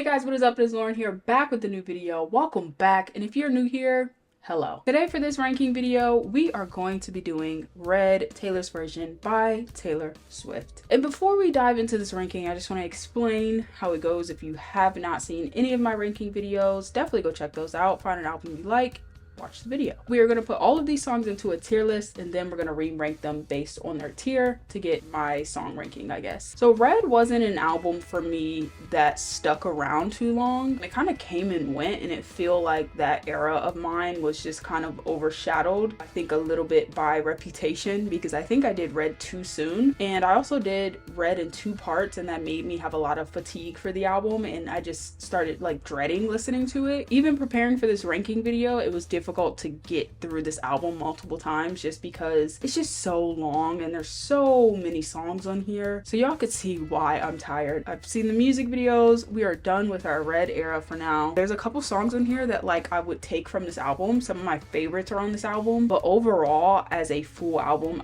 Hey guys, what is up? It is Lauren here, back with a new video. Welcome back, and if you're new here, hello. Today for this ranking video, we are going to be doing Red, Taylor's Version by Taylor Swift. And before we dive into this ranking, I just want to explain how it goes. If you have not seen any of my ranking videos, definitely go check those out. Find an album you like, watch the video. We are going to put all of these songs into a tier list, and then we're going to re-rank them based on their tier to get my song ranking, I guess. So Red wasn't an album for me that stuck around too long. It kind of came and went, and it feel like that era of mine was just kind of overshadowed, I think, a little bit by Reputation, because I think I did Red too soon, and I also did Red in 2 parts, and that made me have a lot of fatigue for the album, and I just started like dreading listening to it. Even preparing for this ranking video, it was difficult to get through this album multiple times just because it's just so long and there's so many songs on here. So y'all could see why I'm tired. I've seen the music videos. We are done with our Red era for now. There's a couple songs on here that like I would take from this album. Some of my favorites are on this album, but overall as a full album,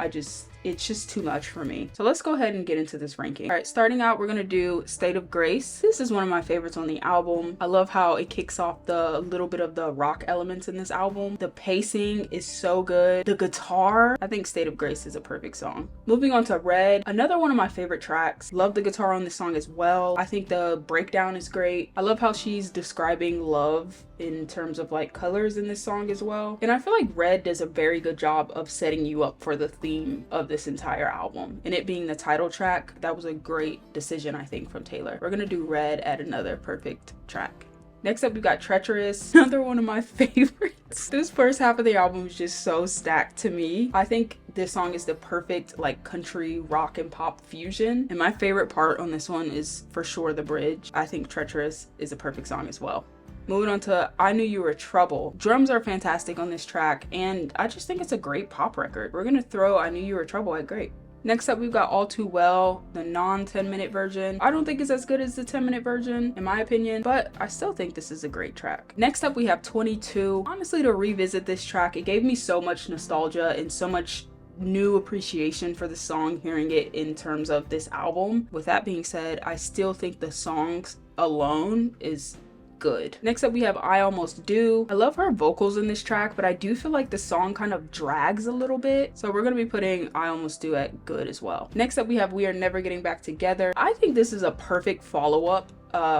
it's just too much for me. So let's go ahead and get into this ranking. All right, starting out, we're gonna do State of Grace. This is one of my favorites on the album. I love how it kicks off the little bit of the rock elements in this album. The pacing is so good. The guitar, I think State of Grace is a perfect song. Moving on to Red, another one of my favorite tracks. Love the guitar on this song as well. I think the breakdown is great. I love how she's describing love in terms of like colors in this song as well. And I feel like Red does a very good job of setting you up for the theme of this entire album, and it being the title track. That was a great decision, I think, from Taylor. We're gonna do Red at another perfect track. Next up, we got Treacherous, another one of my favorites. This first half of the album is just so stacked to me. I think this song is the perfect like country rock and pop fusion, and my favorite part on this one is for sure the bridge. I think Treacherous is a perfect song as well. Moving on to I Knew You Were Trouble. Drums are fantastic on this track, and I just think it's a great pop record. We're gonna throw I Knew You Were Trouble at great. Next up, we've got All Too Well, the non-10-minute version. I don't think it's as good as the 10-minute version, in my opinion, but I still think this is a great track. Next up, we have 22. Honestly, to revisit this track, it gave me so much nostalgia and so much new appreciation for the song, hearing it in terms of this album. With that being said, I still think the songs alone is good. Next up, we have I Almost Do. I love her vocals in this track, but I do feel like the song kind of drags a little bit, so we're gonna be putting I Almost Do at good as well. Next up, we have We Are Never Getting Back Together. I think this is a perfect follow-up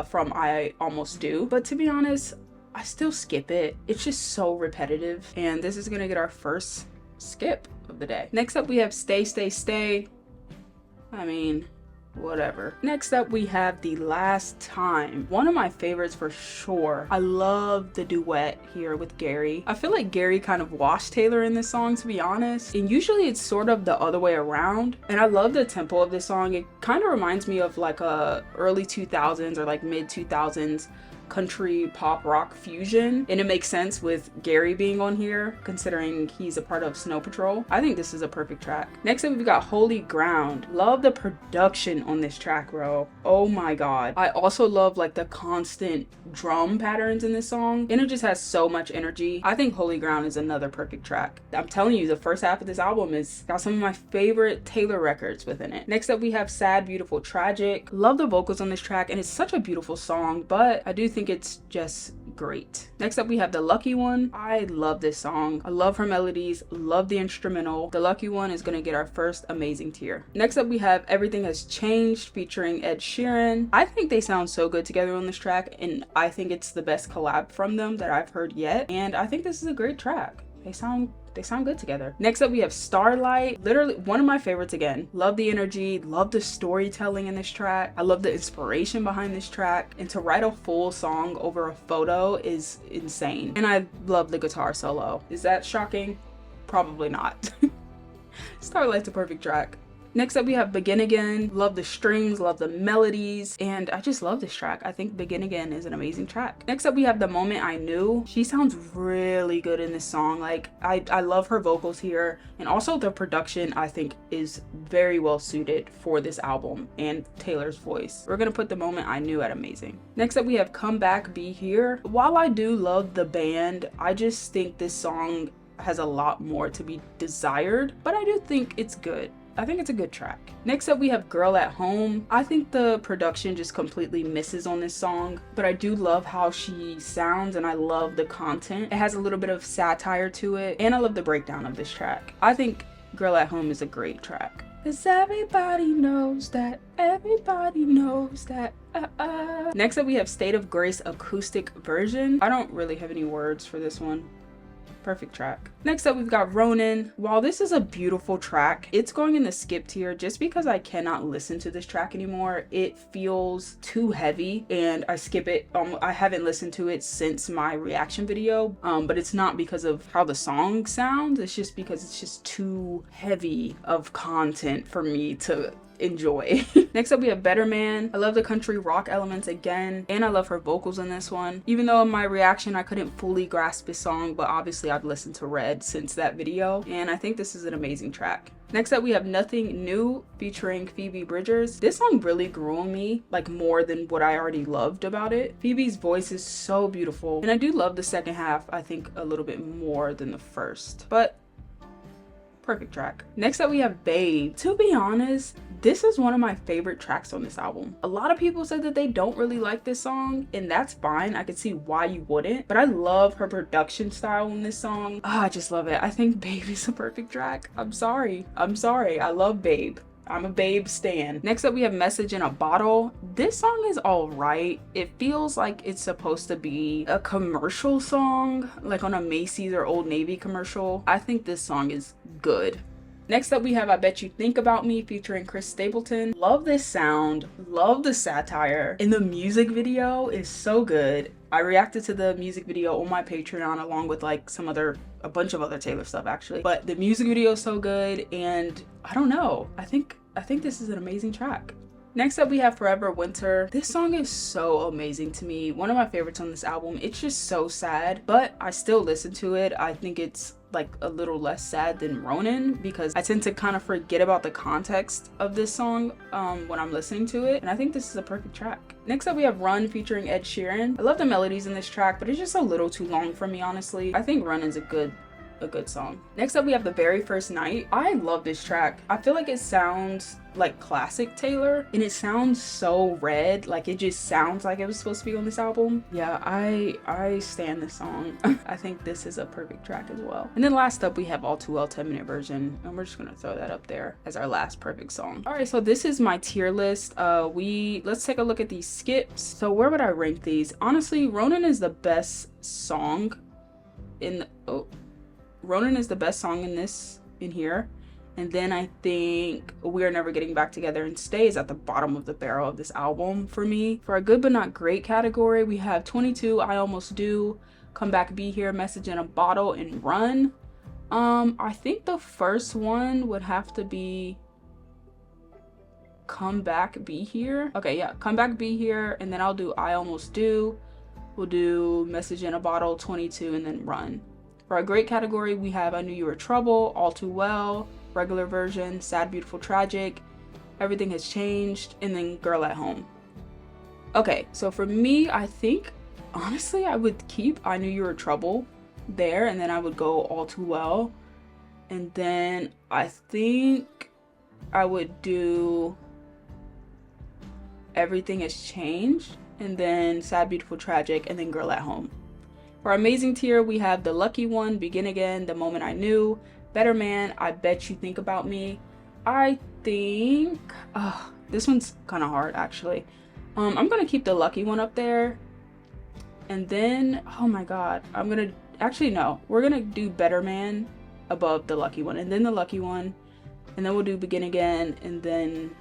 from I Almost Do, but to be honest, I still skip it. It's just so repetitive, and this is gonna get our first skip of the day. Next up, we have Stay Stay Stay. I mean, whatever. Next up, we have The Last Time. One of my favorites for sure. I love the duet here with Gary. I feel like Gary kind of washed Taylor in this song, to be honest, and usually it's sort of the other way around. And I love the tempo of this song. It kind of reminds me of like a early 2000s or like mid 2000s country pop rock fusion, and it makes sense with Gary being on here considering he's a part of Snow Patrol. I think this is a perfect track. Next up, we've got Holy Ground. Love the production on this track, bro. Oh my god. I also love like the constant drum patterns in this song, and it just has so much energy. I think Holy Ground is another perfect track. I'm telling you, the first half of this album is got some of my favorite Taylor records within it. Next up, we have Sad, Beautiful, Tragic. Love the vocals on this track, and it's such a beautiful song, but I do think it's just great. Next up, we have The Lucky One. I love this song. I love her melodies, love the instrumental. The Lucky One is gonna get our first amazing tier. Next up, we have Everything Has Changed featuring Ed Sheeran. I think they sound so good together on this track, and I think it's the best collab from them that I've heard yet, and I think this is a great track. They sound good together. Next up, we have Starlight. Literally one of my favorites again. Love the energy, love the storytelling in this track. I love the inspiration behind this track, and to write a full song over a photo is insane. And I love the guitar solo. Is that shocking? Probably not. Starlight's a perfect track. Next up, we have Begin Again. Love the strings, love the melodies, and I just love this track. I think Begin Again is an amazing track. Next up, we have The Moment I Knew. She sounds really good in this song. Like, I love her vocals here, and also the production I think is very well suited for this album and Taylor's voice. We're gonna put The Moment I Knew at amazing. Next up, we have Come Back, Be Here. While I do love the band, I just think this song has a lot more to be desired, but I do think it's good. I think it's a good track. Next up we have Girl at Home. I think the production just completely misses on this song, but I do love how she sounds and I love the content. It has a little bit of satire to it and I love the breakdown of this track. I think Girl at Home is a great track. 'Cause everybody knows that, everybody knows that. Next up we have State of Grace acoustic version. I don't really have any words for this one. Perfect track. Next up we've got Lauryn. While this is a beautiful track, it's going in the skip tier just because I cannot listen to this track anymore. It feels too heavy and I skip it. I haven't listened to it since my reaction video, but it's not because of how the song sounds. It's just because it's just too heavy of content for me to enjoy. Next up we have Better Man. I love the country rock elements again, and I love her vocals in this one. Even though in my reaction I couldn't fully grasp this song, but obviously I've listened to Red since that video, and I think this is an amazing track. Next up we have Nothing New featuring Phoebe Bridgers. This song really grew on me, like more than what I already loved about it. Phoebe's voice is so beautiful, and I do love the second half, I think a little bit more than the first, but perfect track. Next up we have Babe. To be honest, this is one of my favorite tracks on this album. A lot of people said that they don't really like this song, and that's fine. I could see why you wouldn't, but I love her production style in this song. I just love it. I think Babe is a perfect track. I'm sorry. I love Babe. I'm a Babe stan. Next up we have Message in a Bottle. This song is all right. It feels like it's supposed to be a commercial song, like on a Macy's or Old Navy commercial. I think this song is good. Next up we have I Bet You Think About Me featuring Chris Stapleton. Love this sound, love the satire, and the music video is so good. I reacted to the music video on my Patreon along with like a bunch of other Taylor stuff actually. But the music video is so good, and I don't know, I think this is an amazing track. Next up we have Forever Winter. This song is so amazing to me. One of my favorites on this album. It's just so sad, but I still listen to it. I think it's like a little less sad than Lauryn because I tend to kind of forget about the context of this song when I'm listening to it, and I think this is a perfect track. Next up we have Run featuring Ed Sheeran. I love the melodies in this track, but it's just a little too long for me, honestly. I think Run is a good song. Next up we have The Very First Night. I love this track. I feel like it sounds like classic Taylor, and it sounds so Red. Like it just sounds like it was supposed to be on this album. Yeah, I stan this song. I think this is a perfect track as well. And then last up we have All Too Well 10-minute version, and we're just gonna throw that up there as our last perfect song. All right, so this is my tier list. Let's take a look at these skips. So where would I rank these? Honestly, Ronan is the best song in Ronan is the best song in here. And then I think We're Never Getting Back Together and Stay is at the bottom of the barrel of this album for me. For our good but not great category, we have 22, I Almost Do, Come Back Be Here, Message in a Bottle, and Run. I think the first one would have to be Come Back Be Here. Okay, yeah, Come Back Be Here, and then I'll do I Almost Do. We'll do Message in a Bottle, 22, and then Run. For our great category, we have I Knew You Were Trouble, All Too Well, regular version, Sad, Beautiful, Tragic, Everything Has Changed, and then Girl at Home. Okay, so for me, I think, honestly, I would keep I Knew You Were Trouble there, and then I would go All Too Well. And then I think I would do Everything Has Changed, and then Sad, Beautiful, Tragic, and then Girl at Home. For our amazing tier, we have The Lucky One, Begin Again, The Moment I Knew, Better Man, I Bet You Think About Me. I think, this one's kind of hard actually. I'm gonna keep The Lucky One up there. And then, oh my God, we're gonna do Better Man above The Lucky One, and then The Lucky One, and then we'll do Begin Again, and then,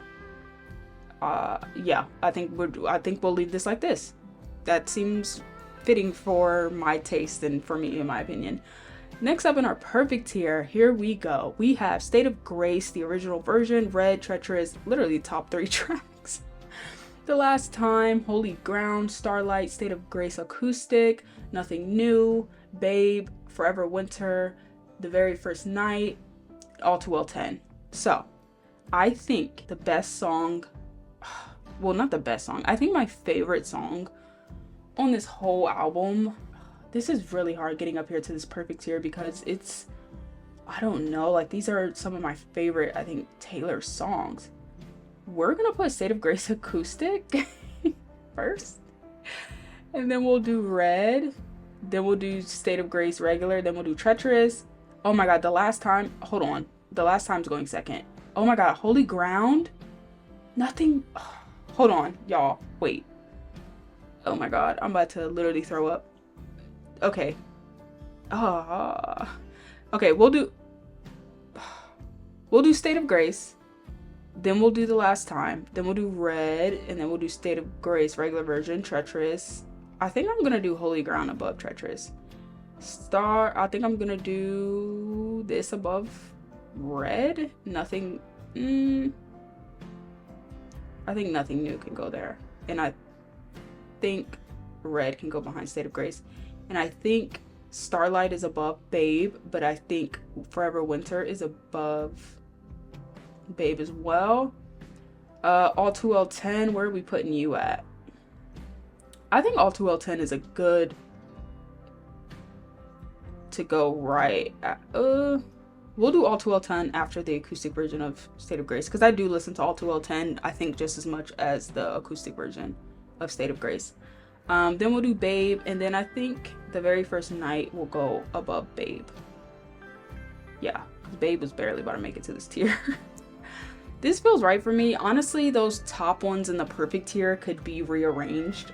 yeah, I think we'll leave this like this. That seems fitting for my taste and for me, in my opinion. Next up in our perfect tier, here we go. We have State of Grace, the original version, Red, Treacherous, literally top 3 tracks. The Last Time, Holy Ground, Starlight, State of Grace acoustic, Nothing New, Babe, Forever Winter, The Very First Night, All Too Well 10. So I think the best song, well, not the best song, I think my favorite song on this whole album, this is really hard getting up here to this perfect tier because it's I don't know. Like, these are some of my favorite, I think, Taylor songs. We're gonna put State of Grace acoustic first. And then we'll do Red. Then we'll do State of Grace regular. Then we'll do Treacherous. Oh my god, the last time. Hold on. The last time's going second. Oh my god, Holy Ground. Nothing. Hold on, y'all. Wait. Oh my god, I'm about to literally throw up. Okay. Okay, we'll do State of Grace. Then we'll do The Last Time. Then we'll do Red. And then we'll do State of Grace regular version, Treacherous. I think I'm gonna do Holy Ground above Treacherous. Star, I think I'm gonna do this above Red. Nothing. I think Nothing New can go there. And I think Red can go behind State of Grace. And I think Starlight is above Babe, but I think Forever Winter is above Babe as well. All Too Well 10, where are we putting you at? I think All Too Well 10 is a good to go right at. We'll do All Too Well 10 after the acoustic version of State of Grace, because I do listen to All Too Well 10, I think, just as much as the acoustic version of State of Grace. Then we'll do Babe, and then I think The Very First Night will go above Babe. Yeah, Babe was barely about to make it to this tier. This feels right for me. Honestly, those top ones in the perfect tier could be rearranged.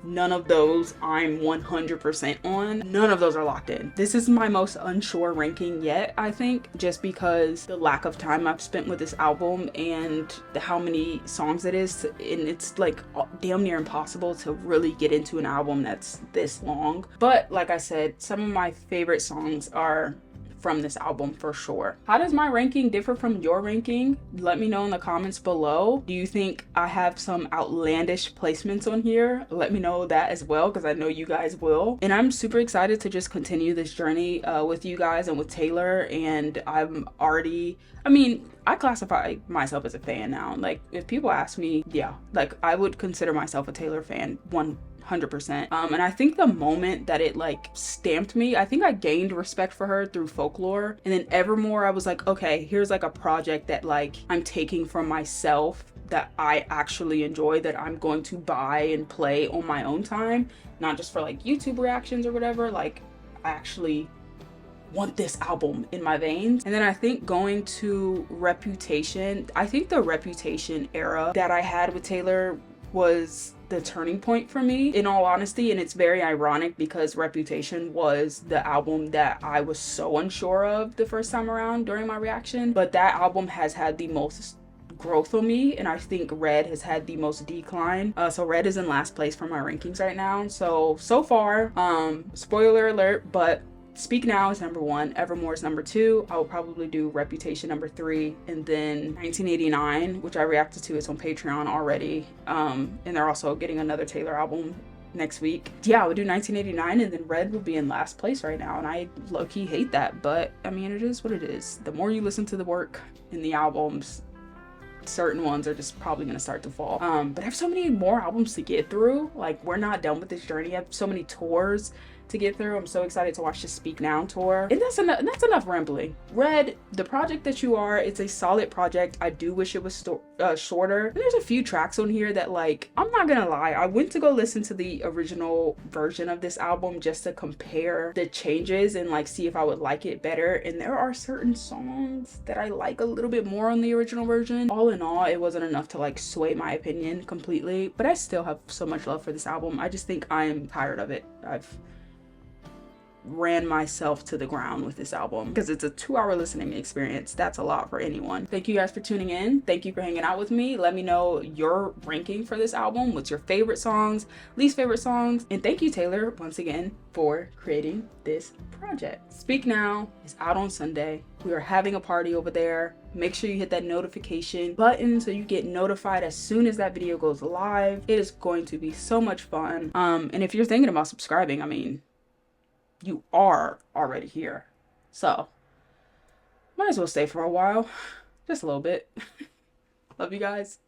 None of those I'm 100% on. None of those are locked in. This is my most unsure ranking yet, I think, just because the lack of time I've spent with this album and how many songs it is. And it's like damn near impossible to really get into an album that's this long. But like I said, some of my favorite songs are from this album for sure. How does my ranking differ from your ranking? Let me know in the comments below. Do you think I have some outlandish placements on here? Let me know that as well, because I know you guys will. And I'm super excited to just continue this journey with you guys and with Taylor. And I'm already, I mean, I classify myself as a fan now. Like, if people ask me, yeah, like I would consider myself a Taylor fan 100%. And I think the moment that it like stamped me, I think I gained respect for her through Folklore, and then Evermore I was like, okay, here's like a project that like I'm taking from myself that I actually enjoy, that I'm going to buy and play on my own time, not just for like YouTube reactions or whatever. Like, I actually want this album in my veins. And then I think going to Reputation, I think the Reputation era that I had with Taylor was the turning point for me, in all honesty. And it's very ironic because Reputation was the album that I was so unsure of the first time around during my reaction, but that album has had the most growth on me, and I think Red has had the most decline. So Red is in last place for my rankings right now. So far, spoiler alert, but Speak Now is number 1, Evermore is number 2. I will probably do Reputation number 3, and then 1989, which I reacted to, is on Patreon already. And they're also getting another Taylor album next week. Yeah, I would do 1989, and then Red will be in last place right now, and I low-key hate that, but I mean, it is what it is. The more you listen to the work in the albums, certain ones are just probably gonna start to fall. But I have so many more albums to get through. Like, we're not done with this journey. I have so many tours to get through. I'm so excited to watch the Speak Now tour. And that's enough rambling. Red, the project that you are, it's a solid project. I do wish it was shorter. And there's a few tracks on here that, like, I'm not gonna lie, I went to go listen to the original version of this album just to compare the changes and like see if I would like it better. And there are certain songs that I like a little bit more on the original version. All in all, it wasn't enough to like sway my opinion completely, but I still have so much love for this album. I just think I'm tired of it. I've ran myself to the ground with this album because it's a 2-hour listening experience. That's a lot for anyone. Thank you guys for tuning in. Thank you for hanging out with me. Let me know your ranking for this album. What's your favorite songs, least favorite songs? And thank you, Taylor, once again for creating this project. Speak Now is out on Sunday. We are having a party over there. Make sure you hit that notification button so you get notified as soon as that video goes live. It is going to be so much fun. And if you're thinking about subscribing, I mean, you are already here, so might as well stay for a while, just a little bit. Love you guys.